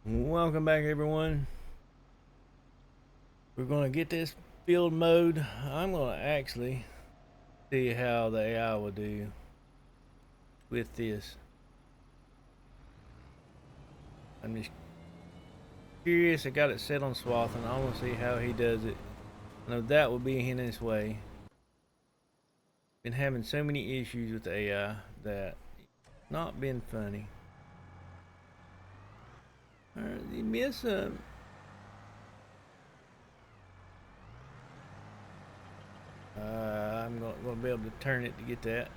Welcome back, everyone. We're going to get this field mode. I'm going to actually see how the AI will do with this. I'm just curious. I got it set on swathing. I want to see how he does it. I know that will be in his way. Been having so many issues with the AI that not been funny. Alright, you miss some. I'm going to be able to turn it to get that.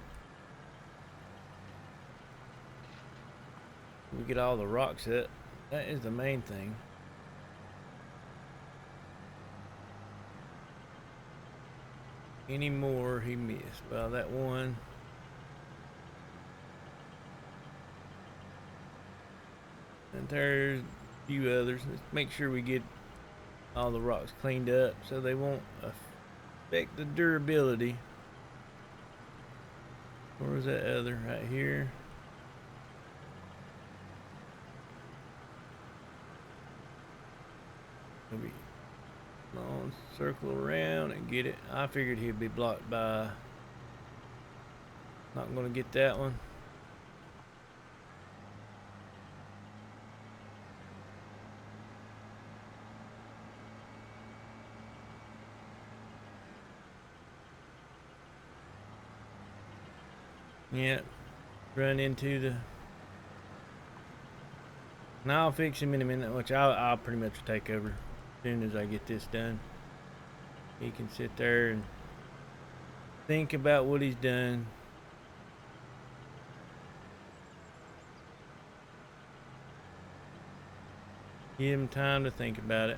We get all the rocks up. That is the main thing. Any more he missed? Well, that one. And there's a few others. Let's make sure we get all the rocks cleaned up so they won't affect the durability. Where was that other? Right here. Maybe long circle around and get it. I figured he'd be blocked by. Not gonna get that one. Yeah, run into the. Now I'll fix him in a minute, which I'll pretty much take over as soon as I get this done. He can sit there and think about what he's done. Give him time to think about it.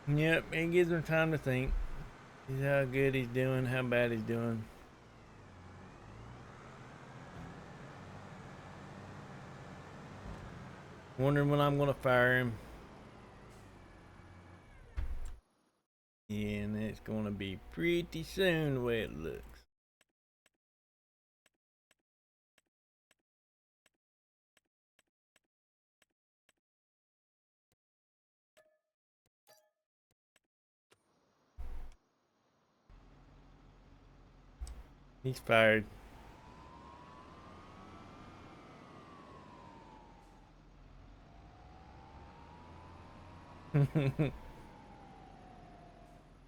Yep, it gives him time to think. See how good he's doing, how bad he's doing. Wondering when I'm gonna fire him. Yeah, and it's gonna be pretty soon the way it looks. He's fired.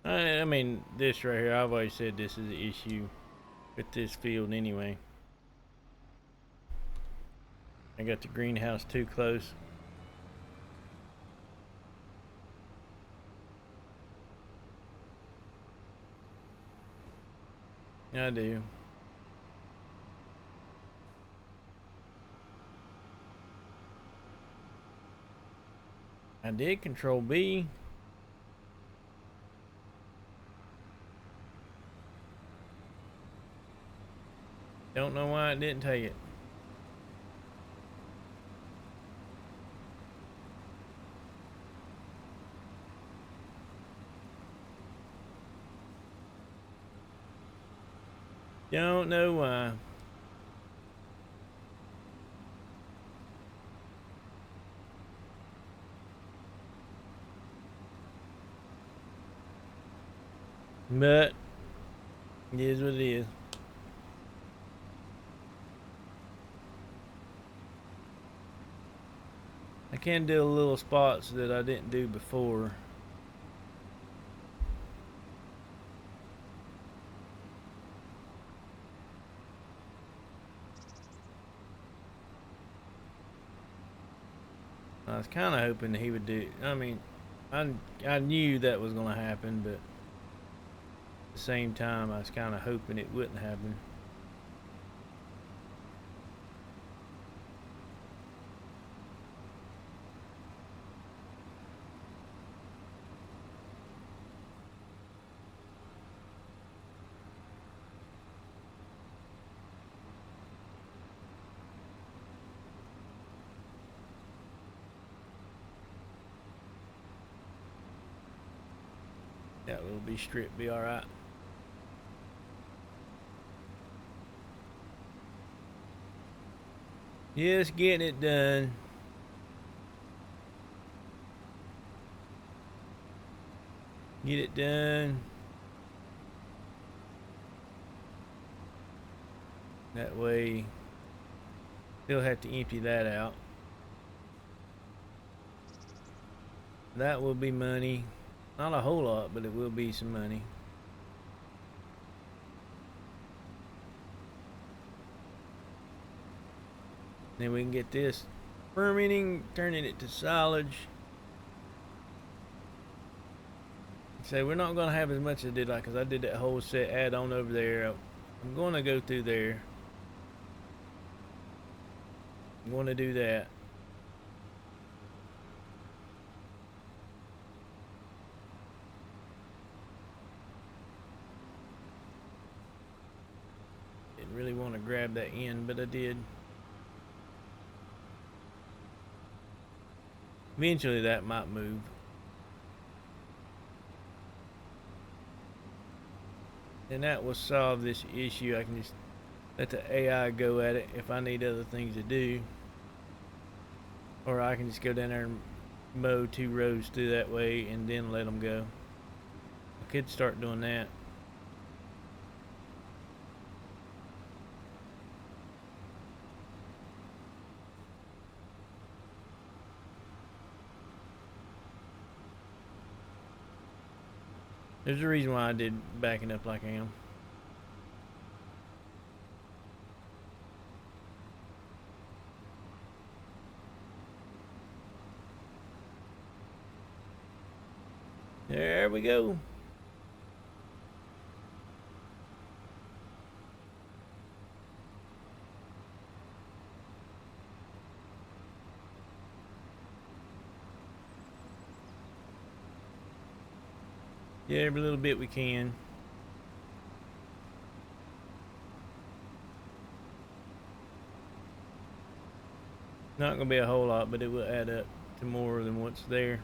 I mean, this right here, I've always said this is an issue with this field anyway. I got the greenhouse too close. I do. I did control B. Don't know why it didn't take it. Don't know why. But it is what it is. I can do little spots that I didn't do before. I was kind of hoping that he would do. I mean, I knew that was gonna happen, but at the same time, I was kind of hoping it wouldn't happen. That little be strip be all right. Just getting it done. Get it done. That way, still have to empty that out. That will be money. Not a whole lot, but it will be some money. Then we can get this fermenting, turning it to silage. So we're not gonna have as much as I did, like, cause I did that whole set add on over there. I'm gonna go through there. I'm gonna do that. Didn't really want to grab that end, but I did. Eventually that might move. And that will solve this issue. I can just let the AI go at it if I need other things to do. Or I can just go down there and mow 2 rows through that way and then let them go. I could start doing that. There's a reason why I did backing up like I am. There we go. Yeah, every little bit we can. Not gonna be a whole lot, but it will add up to more than what's there.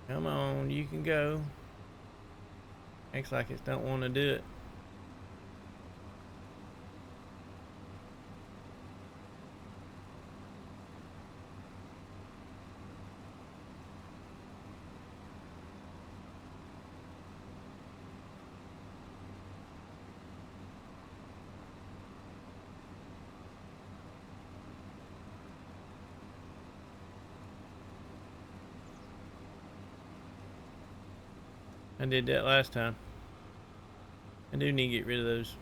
Come on, you can go. Acts like it don't want to do it. I did that last time. I do need to get rid of those.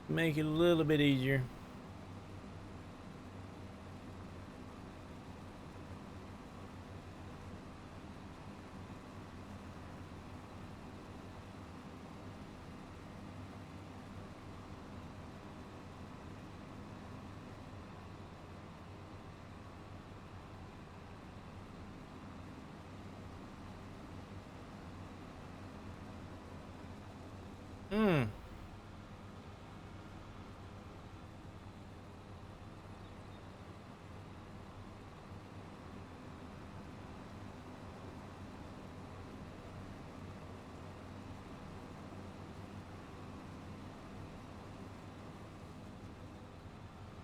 Make it a little bit easier. Hmm.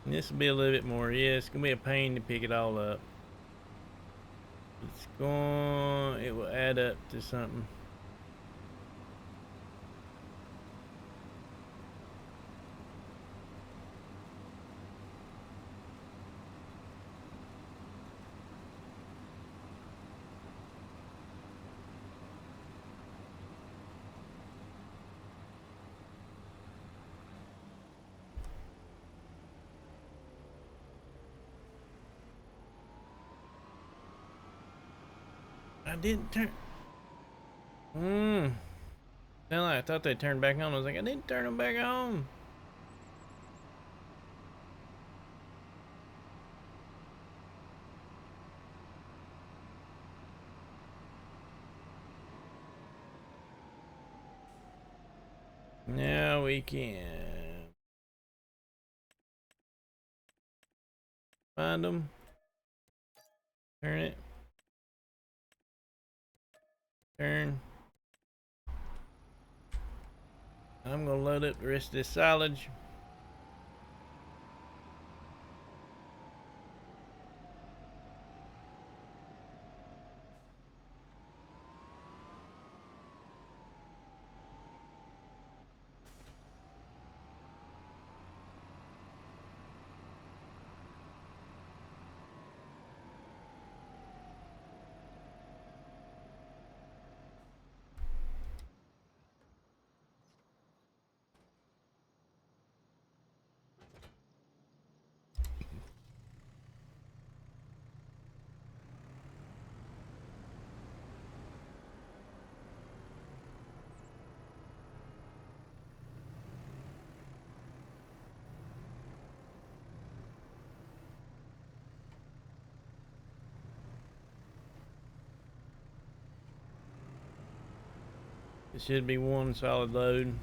This will be a little bit more. Yeah, it's gonna be a pain to pick it all up. It will add up to something. I didn't turn. Sound like I thought they turned back on. I was like, I didn't turn them back on. Now we can find them. Turn it. Turn. I'm gonna load up the rest of this silage. It should be one solid load.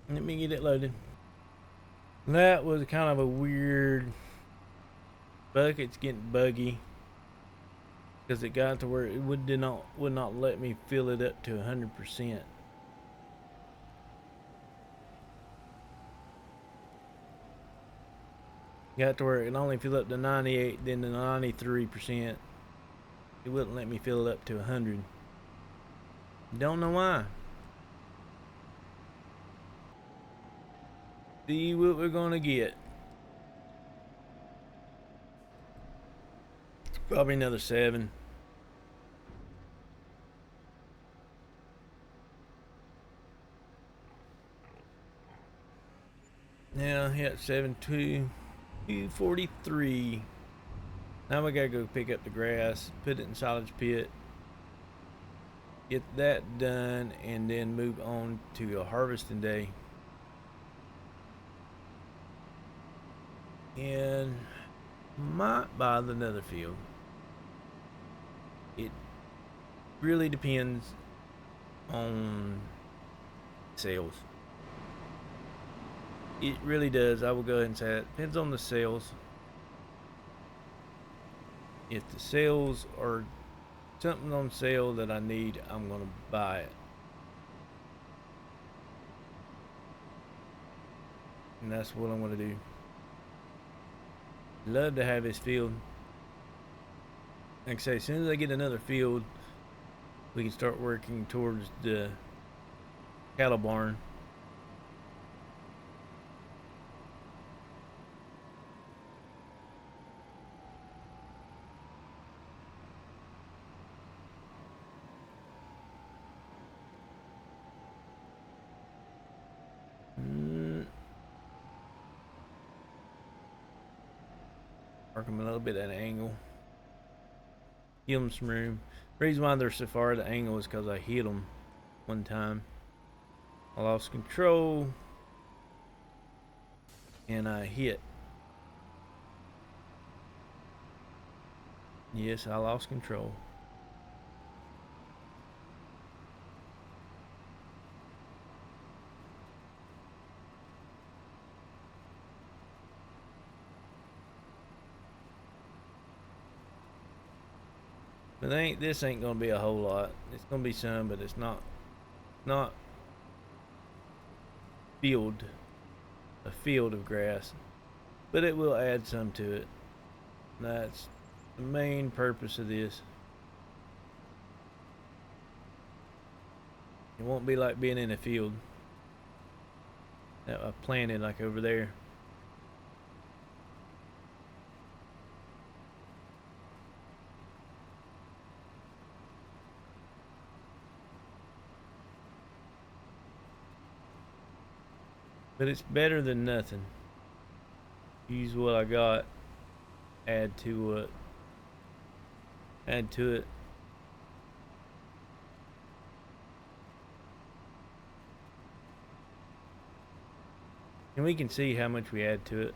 Let me get it loaded. That was kind of a weird. Bucket's getting buggy because it got to where it would not let me fill it up to 100%. Got to where it only fill up to 98, then to 93%. It wouldn't let me fill it up to 100. Don't know why. See what we're gonna get. Probably another 7. Now hit 243. Now we gotta go pick up the grass, put it in silage pit, get that done, and then move on to a harvesting day. And might buy another field. It really depends on sales. It really does. I will go ahead and say it depends on the sales. If the sales are something on sale that I need, I'm gonna buy it. And that's what I'm gonna do. Love to have this field. Like I say, as soon as I get another field, we can start working towards the cattle barn. Work them a little bit at an angle. Give them some room. The reason why they're so far at the angle is because I hit them one time. I lost control and I hit. Yes, I lost control. But this ain't gonna be a whole lot. It's gonna be some, but it's not filled. a field of grass, but it will add some to it. That's the main purpose of this. It won't be like being in a field that I planted like over there. But it's better than nothing. Use what I got, add to it. And we can see how much we add to it,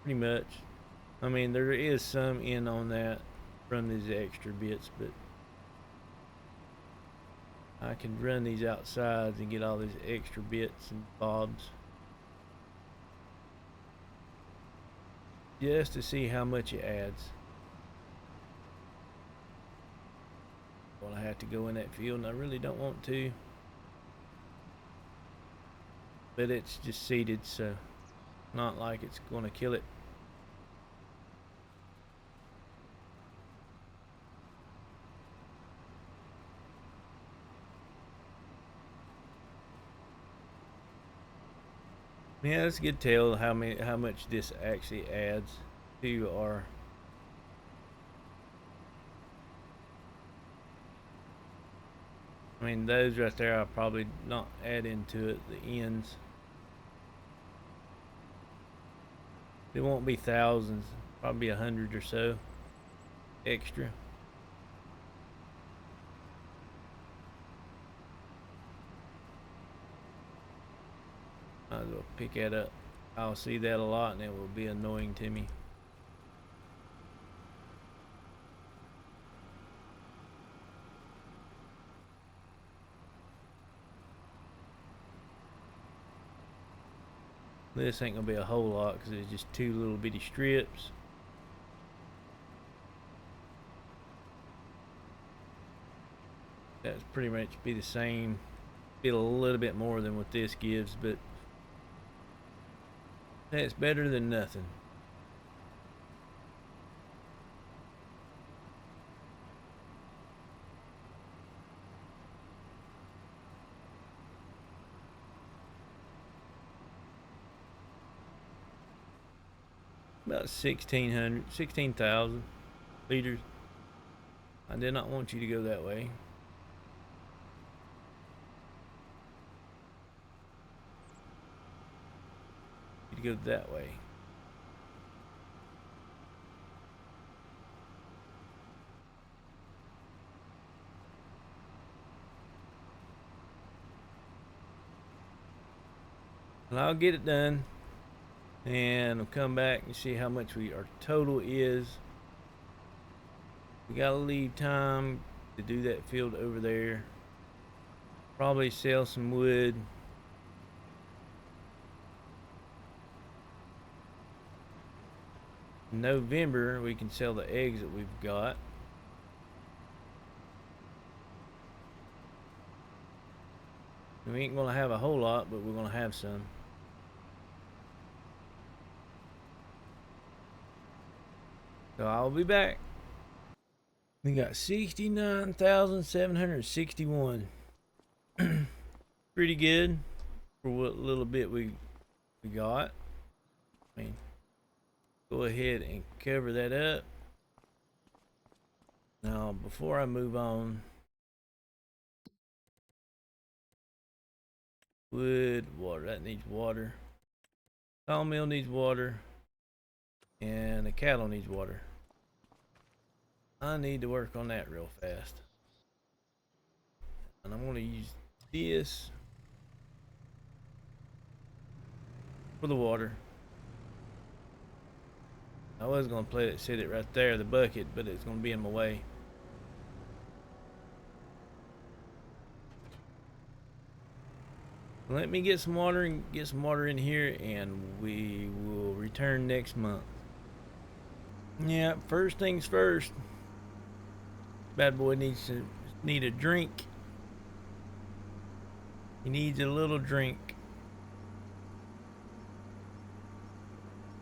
pretty much. I mean, there is some in on that from these extra bits, but I can run these outsides and get all these extra bits and bobs just to see how much it adds. Well, I have to go in that field, and I really don't want to, but it's just seeded, so not like it's going to kill it. Yeah, that's a good tell how much this actually adds to our. I mean, those right there, I'll probably not add into it, the ends. It won't be thousands, probably 100 or so extra. Might as well pick that up. I'll see that a lot and it will be annoying to me. This ain't gonna be a whole lot because it's just two little bitty strips. That's pretty much be the same. Be a little bit more than what this gives, but that's better than nothing. About 16,000 liters. I did not want you to go that way. You to go that way. And I'll get it done. And we'll come back and see how much our total is. We gotta leave time to do that field over there. Probably sell some wood. In November, we can sell the eggs that we've got. We ain't gonna have a whole lot, but we're gonna have some. So I'll be back. We got 69,761. Pretty good for what little bit we got. I mean, go ahead and cover that up. Now, before I move on, wood, water, that needs water. Sawmill needs water. And the cattle needs water. I need to work on that real fast. And I'm going to use this for the water. I was going to set it right there, the bucket, but it's going to be in my way. Let me get some water in here, and we will return next month. Yeah, first things first. Bad boy needs a drink. He needs a little drink.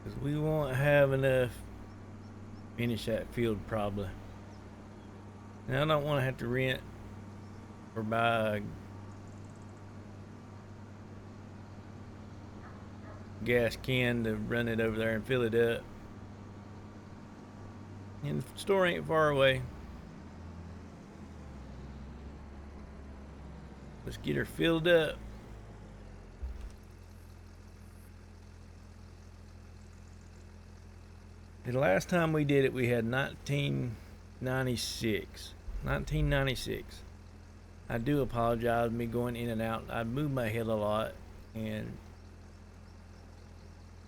Because we won't have enough to finish that field probably. Now I don't want to have to rent or buy a gas can to run it over there and fill it up. And the store ain't far away. Let's get her filled up. The last time we did it, we had 1996. 1996. I do apologize me going in and out. I move my head a lot, and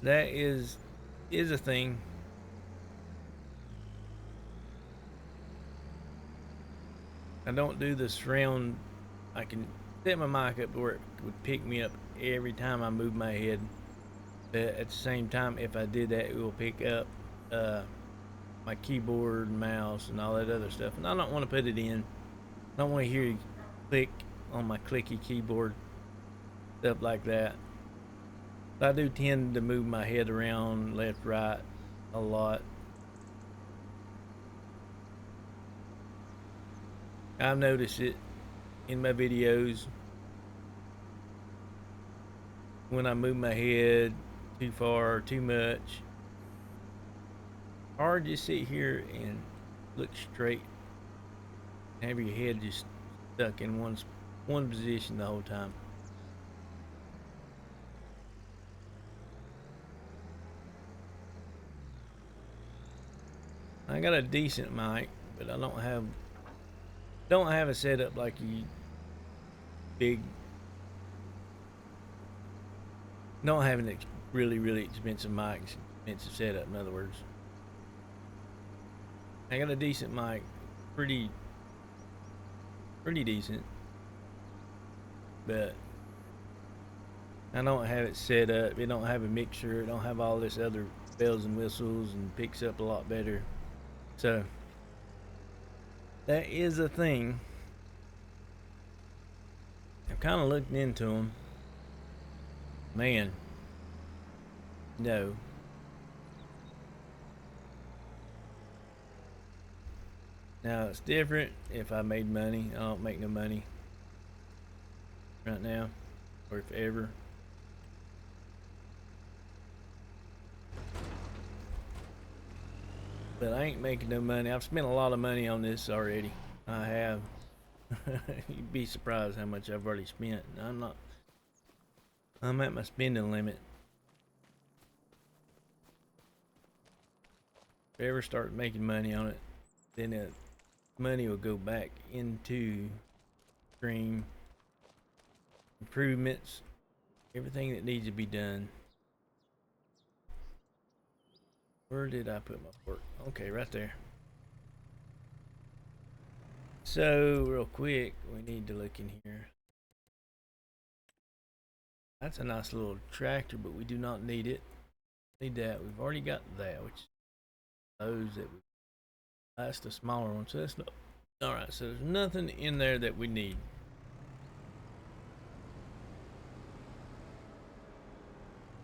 that is a thing. I don't do the surround. I can set my mic up where it would pick me up every time I move my head. But at the same time, if I did that, it will pick up my keyboard, mouse, and all that other stuff. And I don't want to put it in. I don't want to hear you click on my clicky keyboard, stuff like that. But I do tend to move my head around left, right a lot. I've noticed it in my videos when I move my head too far or too much. Or just sit here and look straight. Have your head just stuck in one position the whole time. I got a decent mic, but I don't have a setup like you big. Don't have an really expensive mic, expensive setup. In other words, I got a decent mic, pretty decent, but I don't have it set up. It don't have a mixer. It don't have all this other bells and whistles, and picks up a lot better. So that is a thing. I've kind of looked into them. Man, no. Now it's different if I made money. I don't make no money right now, or if ever. But I ain't making no money. I've spent a lot of money on this already. I have. You'd be surprised how much I've already spent. I'm at my spending limit. If I ever start making money on it, then that money will go back into stream improvements, everything that needs to be done. Where did I put my work? Okay, right there. So real quick, we need to look in here. That's a nice little tractor, but we do not need it. Need that. We've already got that, which those that we, that's the smaller one. So that's not all right. So there's nothing in there that we need.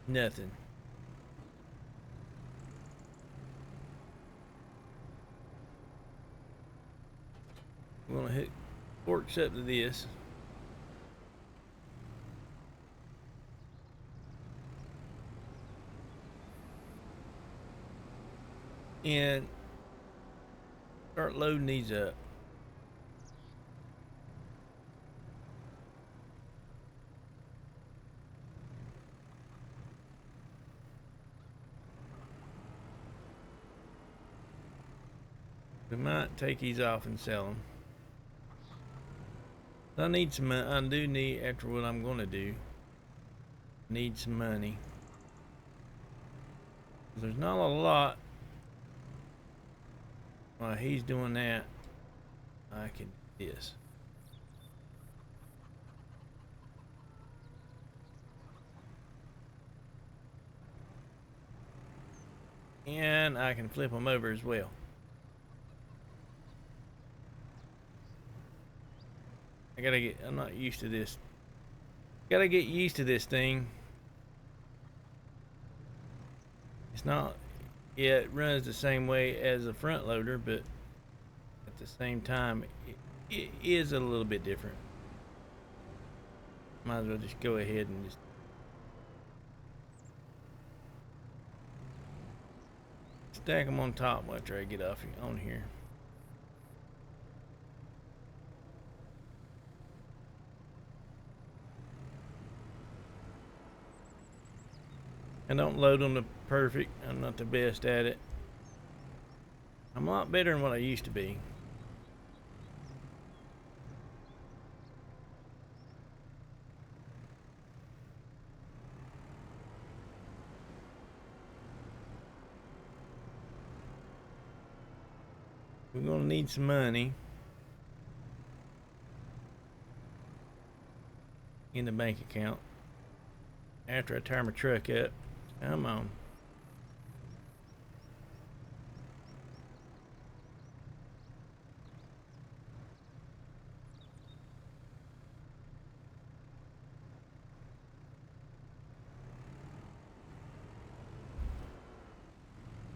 Nothing. We're gonna hit forks up to this. And start loading these up. We might take these off and sell them. I need some money. I do need, after what I'm going to do, need some money. There's not a lot. While he's doing that, I can do this. And I can flip them over as well. I'm not used to this. Gotta get used to this thing. It's not, yeah, it runs the same way as a front loader, but at the same time, it is a little bit different. Might as well just go ahead and just stack them on top after I get off on here. I don't load them to perfect. I'm not the best at it. I'm a lot better than what I used to be. We're gonna need some money in the bank account after I tire my truck up. Come on.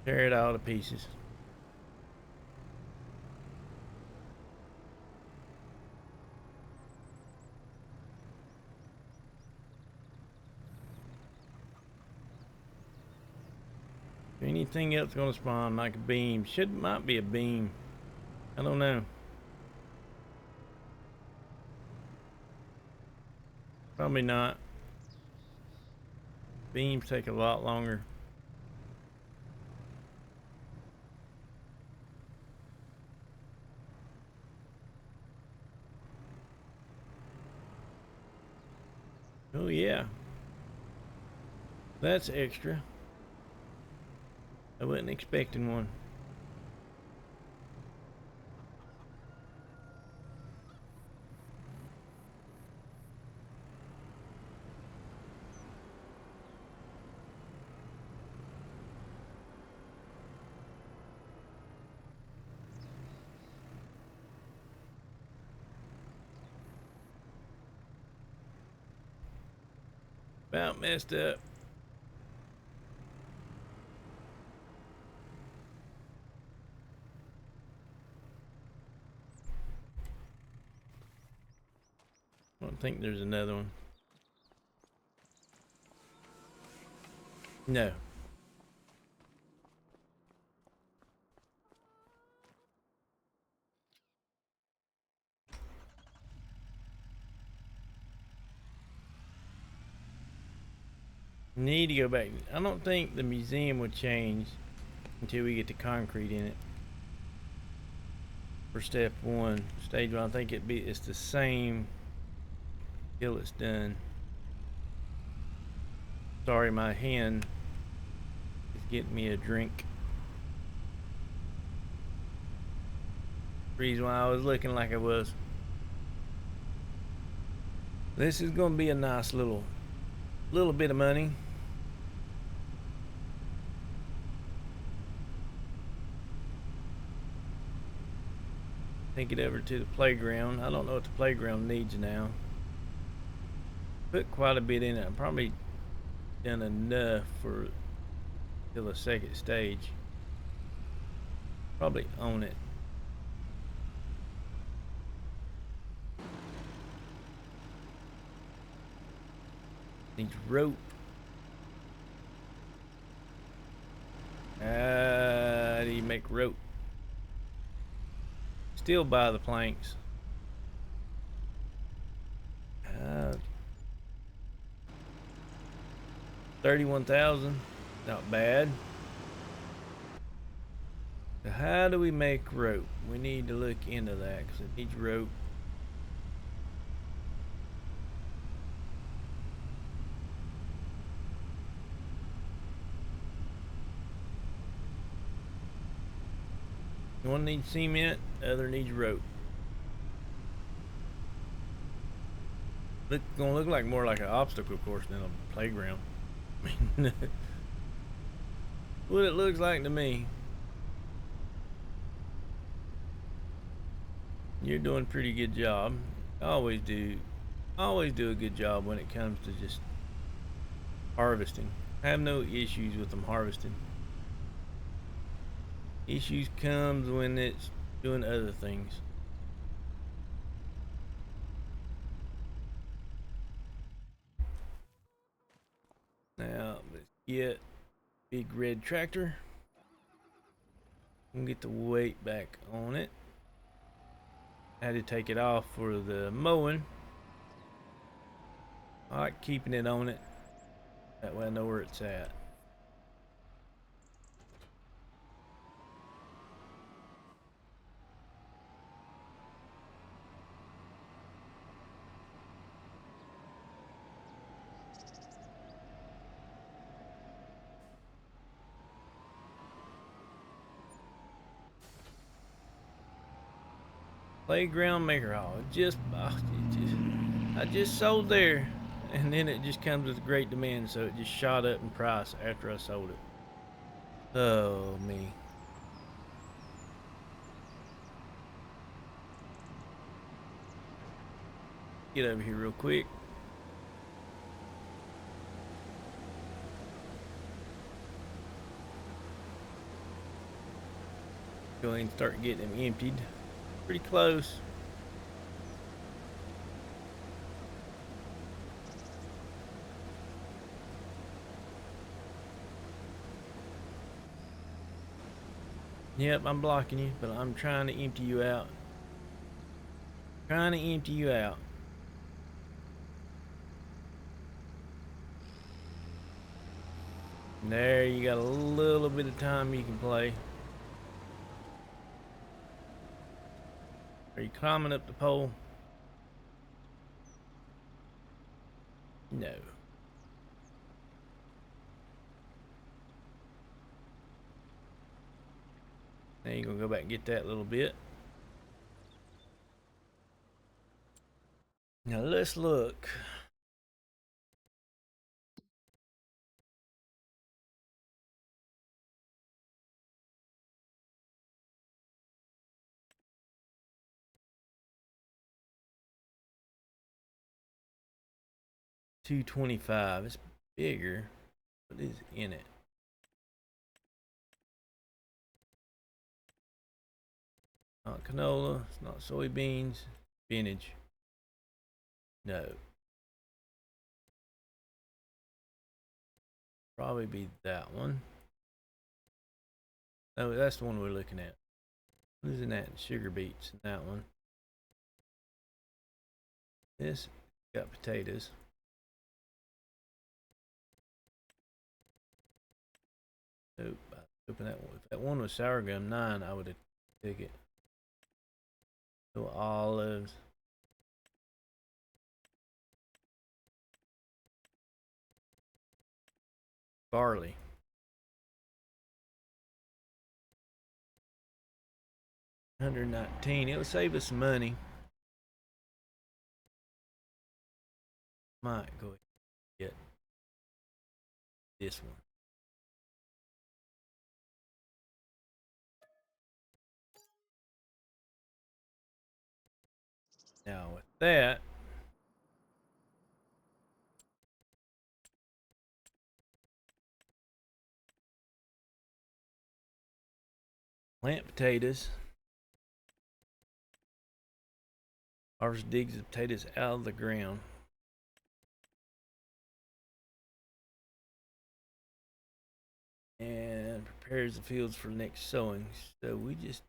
Tear it all to pieces. Anything else gonna spawn like a beam? Might be a beam. I don't know. Probably not. Beams take a lot longer. Oh yeah. That's extra. I wasn't expecting one. About messed up. I don't think there's another one. No. Need to go back. I don't think the museum would change until we get the concrete in it. For step one, stage one, I think it's the same till it's done. Sorry, my hen is getting me a drink. Reason why I was looking like I was. This is gonna be a nice little bit of money. Take it over to the playground. I don't know what the playground needs now. Put quite a bit in it. I've probably done enough for till the second stage. Probably own it. Needs rope. How do you make rope? Still buy the planks. 31,000, not bad. So how do we make rope? We need to look into that because it needs rope. One needs cement, the other needs rope. Gonna look like more like an obstacle course than a playground. What it looks like to me. You're doing a pretty good job. Always do a good job when it comes to just harvesting. I have no issues with them harvesting. Issues comes when it's doing other things. Now let's get big red tractor and get the weight back on it. I had to take it off for the mowing. I like keeping it on it. That way I know where it's at. Playground maker hall. I just sold there, and then it just comes with great demand, so it just shot up in price after I sold it. Oh me. Get over here real quick. Go ahead and start getting them emptied. Pretty close. Yep, I'm blocking you, but I'm trying to empty you out. Trying to empty you out. And there, you got a little bit of time you can play. Are you climbing up the pole? No. Now you're gonna go back and get that little bit. Now let's look. $225. It's bigger. What is in it? Not canola. It's not soybeans. Spinach. No. Probably be that one. No, that's the one we're looking at. What is in that? Sugar beets in that one. This got potatoes. Nope. Open that one. If that one was sour gum 9, I would have taken it. No olives. Barley. $119. It'll save us some money. Might go ahead and get this one. Now with that, plant potatoes. Harvest digs the potatoes out of the ground. And prepares the fields for next sowing. So we just,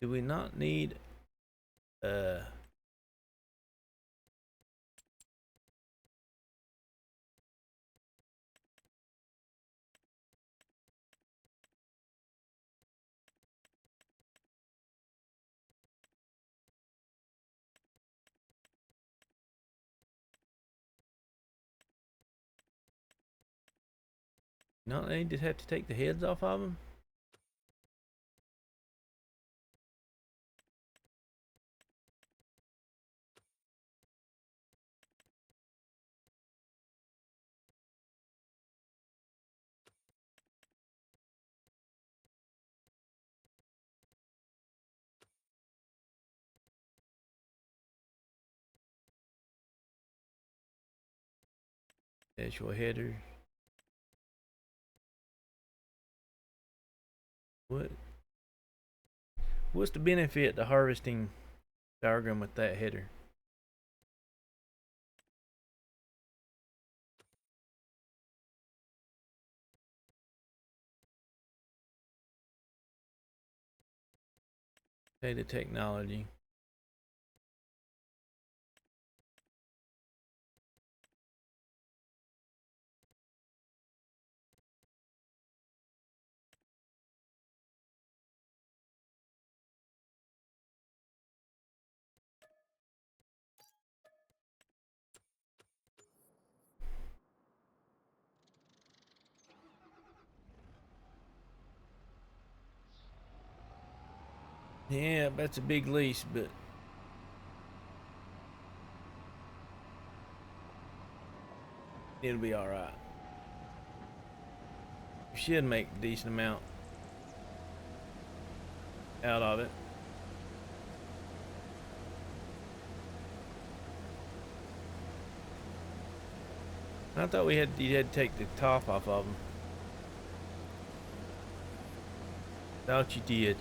do we not need not they just have to take the heads off of them? Actual header. What's the benefit to harvesting sorghum with that header? Data technology. Yeah, that's a big lease, but it'll be alright. You should make a decent amount out of it. I thought you had to take the top off of them. Thought you did.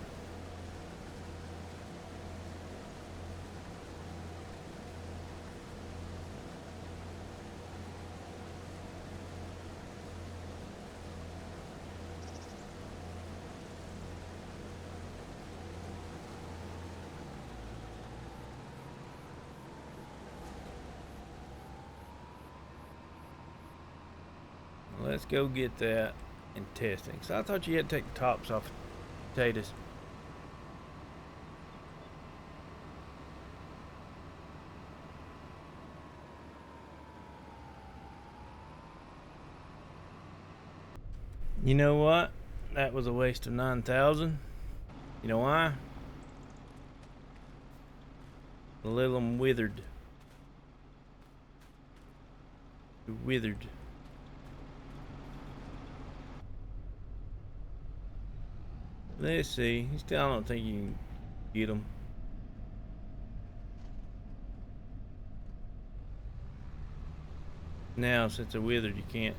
Let's go get that and testing. So I thought you had to take the tops off potatoes. You know what? That was a waste of 9,000. You know why? A little them withered. Withered. Let's see. Still, I don't think you can get them. Now, since they're withered, you can't.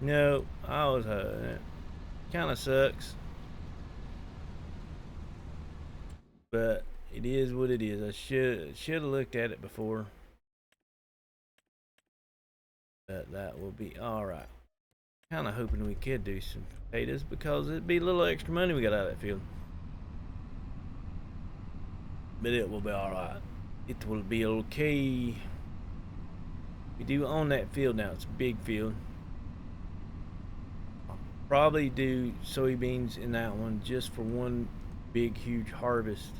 No, I was it kind of sucks, but it is what it is. I should have looked at it before, but that will be all right. Kind of hoping we could do some potatoes because it'd be a little extra money we got out of that field, but it will be all right. It will be okay. We do own that field now. It's a big field. Probably do soybeans in that one just for one big huge harvest,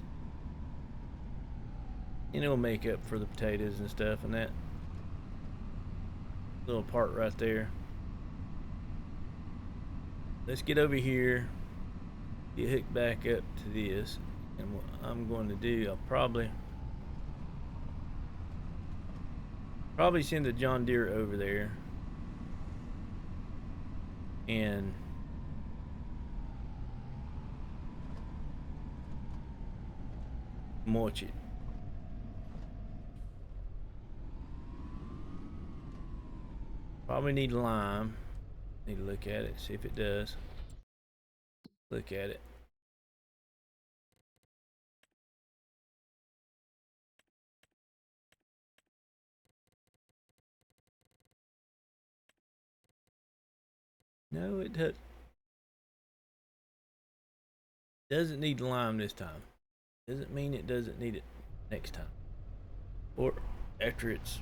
and it'll make up for the potatoes and stuff and that little part right there. Let's get over here, get hooked back up to this, and what I'm going to do, I'll probably send a John Deere over there and mulch it. Probably need lime. Need to look at it, see if it does. Look at it. No, it doesn't need lime this time. Doesn't mean it doesn't need it next time. Or after it's...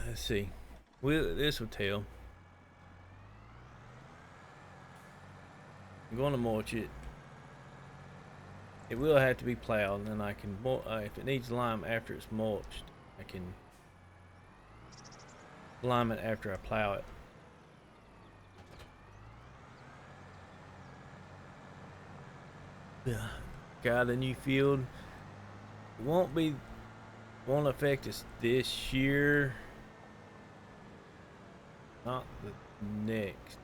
Let's see. This will tell. I'm going to mulch it. It will have to be plowed, and then I can, if it needs lime after it's mulched, I can lime it after I plow it. Yeah, got a new field. It won't affect us this year. Not the next,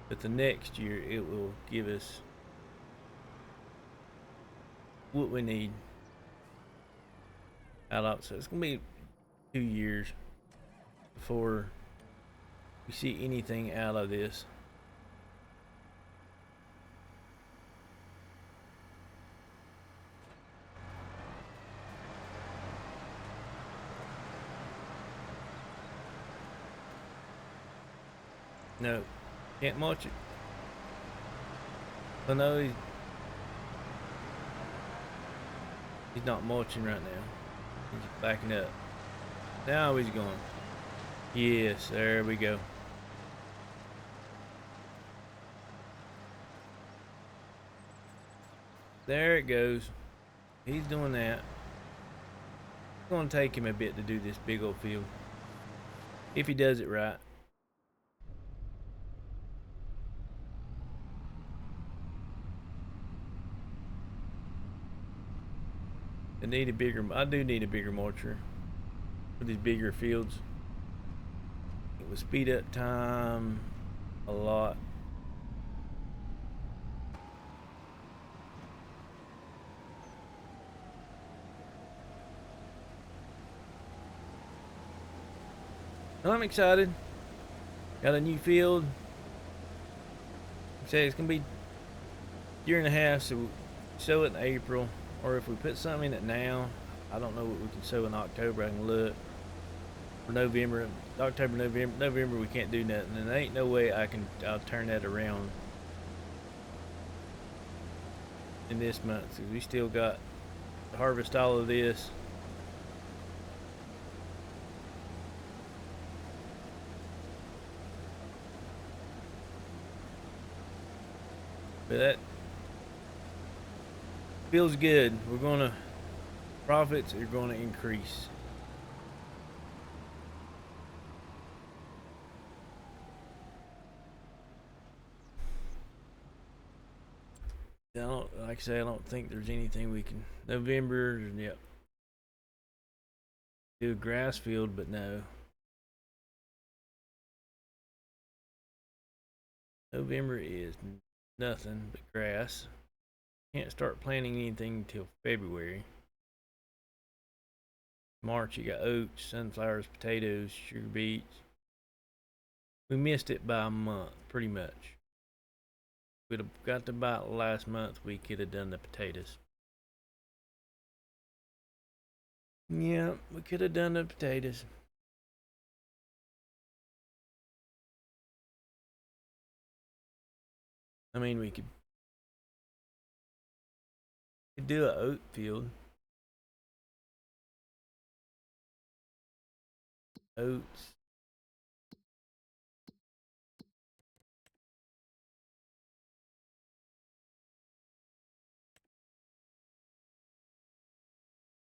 but the next year it will give us what we need. out of it. So it's gonna be 2 years before we see anything out of this. No, can't mulch it. So no, he's not mulching right now. He's backing up. Now he's going. Yes, there we go. There it goes. He's doing that. It's going to take him a bit to do this big old field, if he does it right. I do need a bigger mulcher for these bigger fields. It would speed up time a lot. I'm excited. Got a new field. Say it's gonna be a year and a half, so we'll sow it in April, or if we put something in it now, I don't know what we can sow in October. I can look. For November, October, November we can't do nothing, and there ain't no way I'll turn that around in this month, because we still got to harvest all of this. But that feels good. Profits are gonna increase. Like I say, I don't think there's anything we can. November, yep. Do a grass field, but no. November is nothing but grass. Can't start planting anything until February. March, you got oats, sunflowers, potatoes, sugar beets. We missed it by a month, pretty much. We'd have got to buy it last month, we could have done the potatoes. Yeah, we could have done the potatoes. I mean, we could do an oat field. Oats.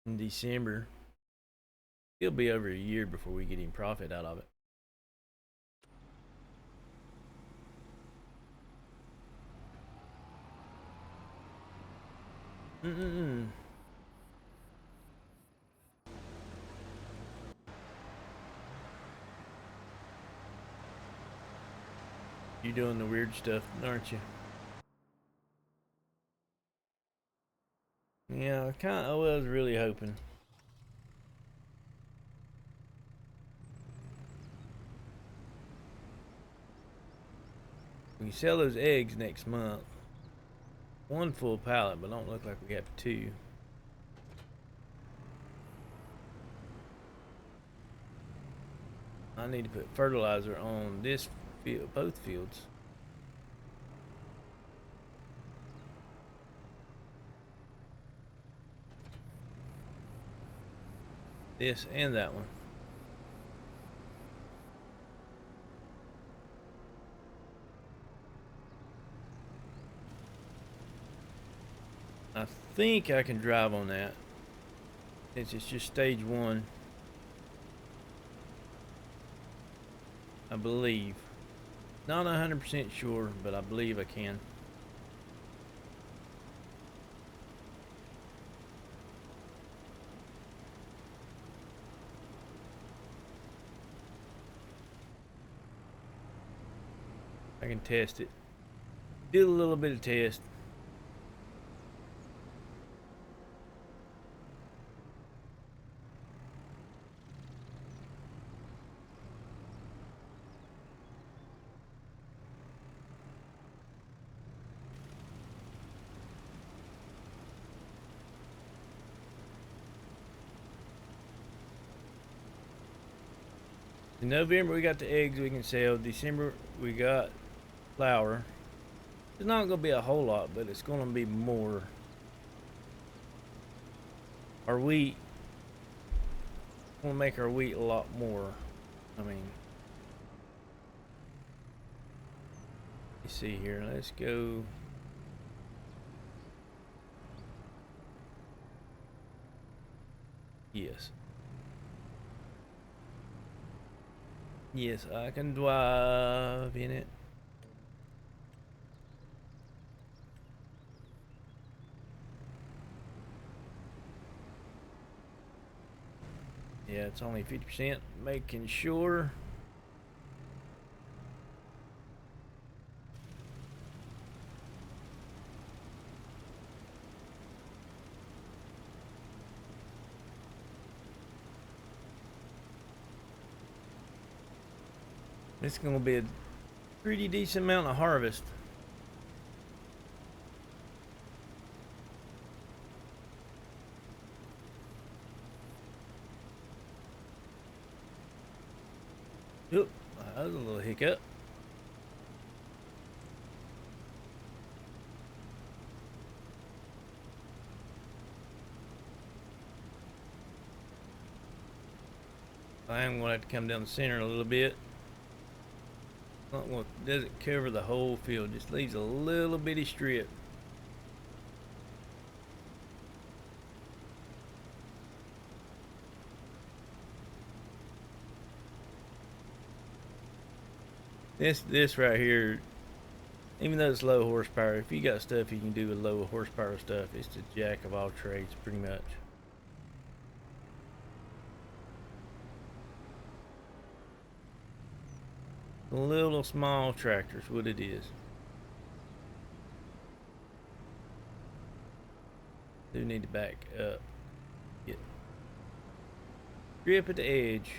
In December. It'll be over a year before we get any profit out of it. You're doing the weird stuff, aren't you? Yeah, I was really hoping. We can sell those eggs next month. One full pallet, but don't look like we have two. I need to put fertilizer on this field, both fields. This and that one. I think I can drive on that. Since it's just stage one. I believe. Not 100% sure, but I believe I can. I can test it. Do a little bit of test. In November we got the eggs we can sell. December we got flour. It's not gonna be a whole lot, but it's gonna be more. Our wheat, we'll make our wheat a lot more. I mean, let's see here. Let's go. Yes. Yes, I can drive in it. Yeah, it's only 50%. Making sure. This is gonna be a pretty decent amount of harvest. Oop, that was a little hiccup. I am gonna have to come down the center a little bit. Doesn't cover the whole field, just leaves a little bitty strip. This right here, even though it's low horsepower, if you got stuff you can do with low horsepower stuff, it's the jack of all trades pretty much. Little small tractors, what it is. Do need to back up. Get grip at the edge.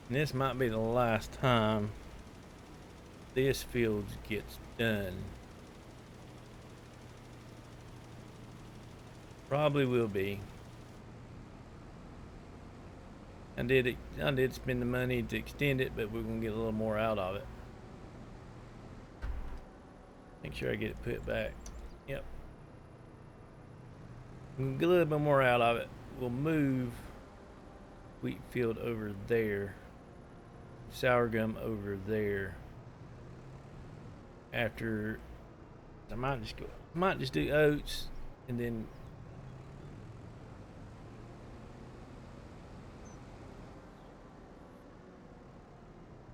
And this might be the last time this field gets done. Probably will be. I did spend the money to extend it, but we're gonna get a little more out of it. Make sure I get it put back. Yep. We'll get a little bit more out of it. We'll move wheat field over there. Sorghum over there. After I might just do oats and then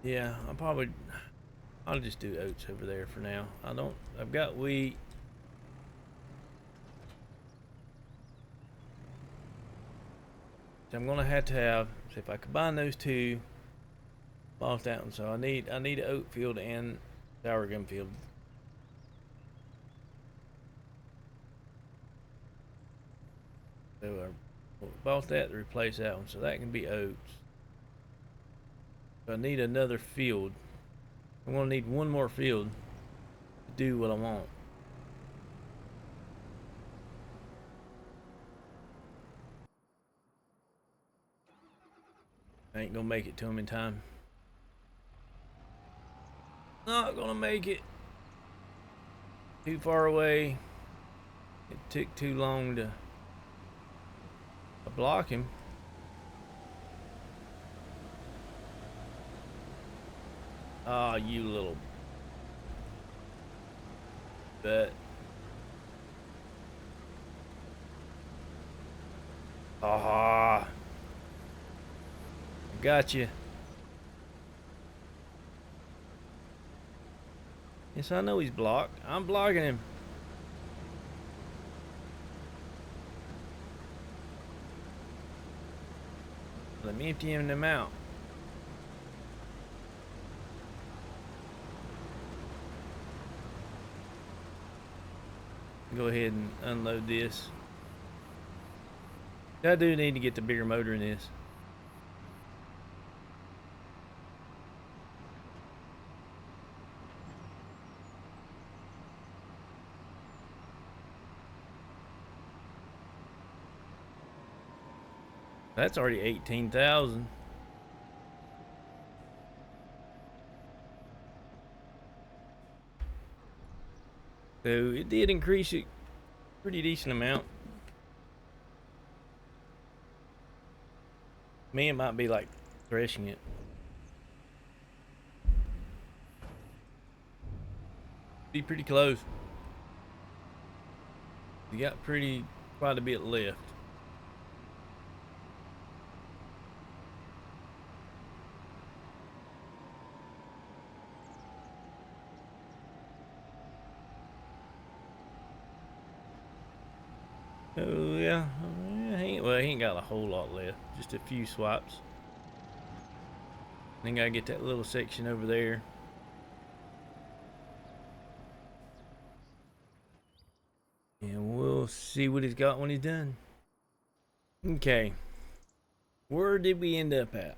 yeah, I'll just do oats over there for now. I've got wheat. So I'm gonna have to have, so if I combine those two, lost that one. So I need an oat field and sorghum field. So I bought that to replace that one, so that can be oats. So I need another field. I'm gonna need one more field to do what I want. I ain't gonna make it to them in time. Not gonna make it. Too far away. It took too long to block him. Ah, you little bet. Ah, got you. Yes, I know he's blocked. I'm blocking him. Let me empty him out. Go ahead and unload this. I do need to get the bigger motor in this. That's already 18,000. So it did increase it pretty decent amount. Me, it might be like threshing it. Be pretty close. You got quite a bit left. Oh yeah, he ain't got a whole lot left. Just a few swipes. Then gotta get that little section over there. And we'll see what he's got when he's done. Okay. Where did we end up at?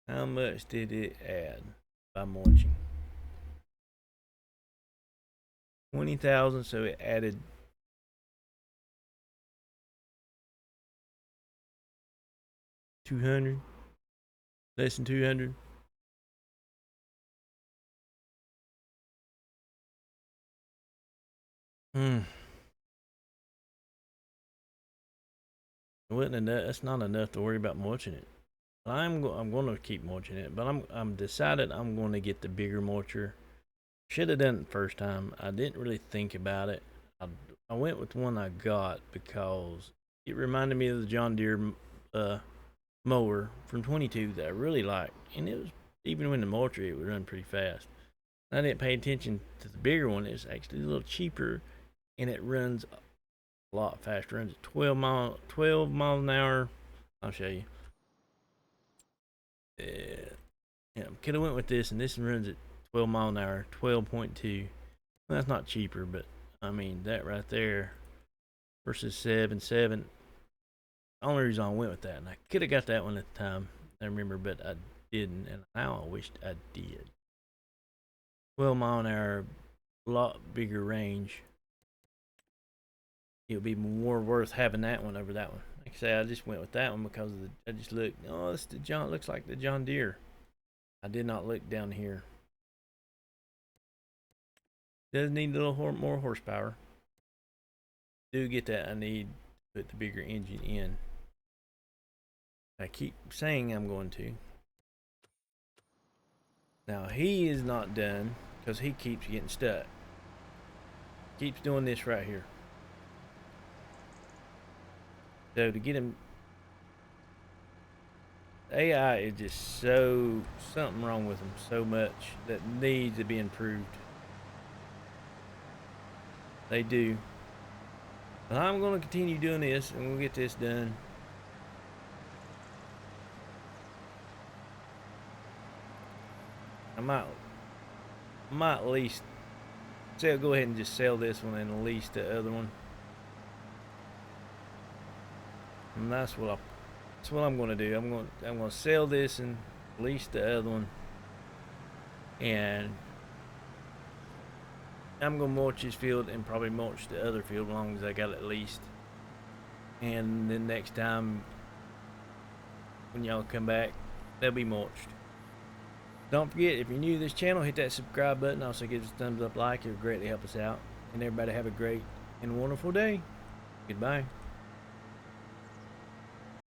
How much did it add by mulching? 20,000, so it added 200, less than 200. Wasn't enough. That's not enough to worry about mulching it. I'm going to keep mulching it, but I'm decided I'm going to get the bigger mulcher. Should have done it first time. I didn't really think about it. I went with one I got because it reminded me of the John Deere mower from 22 that I really liked, and it was, even when the mulcher, it would run pretty fast. I didn't pay attention to the bigger one. It's actually a little cheaper, and it runs a lot faster. It runs at 12 miles an hour. I'll show you. Yeah, could have went with this, and this runs at 12 mile an hour, 12.2. Well, that's not cheaper, but I mean that right there versus 7.7. The only reason I went with that, and I could have got that one at the time, I remember, but I didn't, and now I wished I did. 12 mile an hour, a lot bigger range. It would be more worth having that one over that one. Like I say, I just went with that one because of I just looked. Oh, this looks like the John Deere. I did not look down here. Does need a little more horsepower. Do get that. I need to put the bigger engine in. I keep saying I'm going to. Now he is not done because he keeps getting stuck. Keeps doing this right here. So to get him, AI is just something wrong with him so much that needs to be improved. They do. But I'm going to continue doing this, and we'll get this done. I might at least go ahead and just sell this one and lease the other one. And that's what I'm going to do. I'm going to sell this and lease the other one, and I'm going to mulch this field and probably mulch the other field as long as I got it leased. And then next time when y'all come back, they'll be mulched. Don't forget, if you're new to this channel, hit that subscribe button. Also give us a thumbs up, like. It would greatly help us out. And everybody have a great and wonderful day. Goodbye.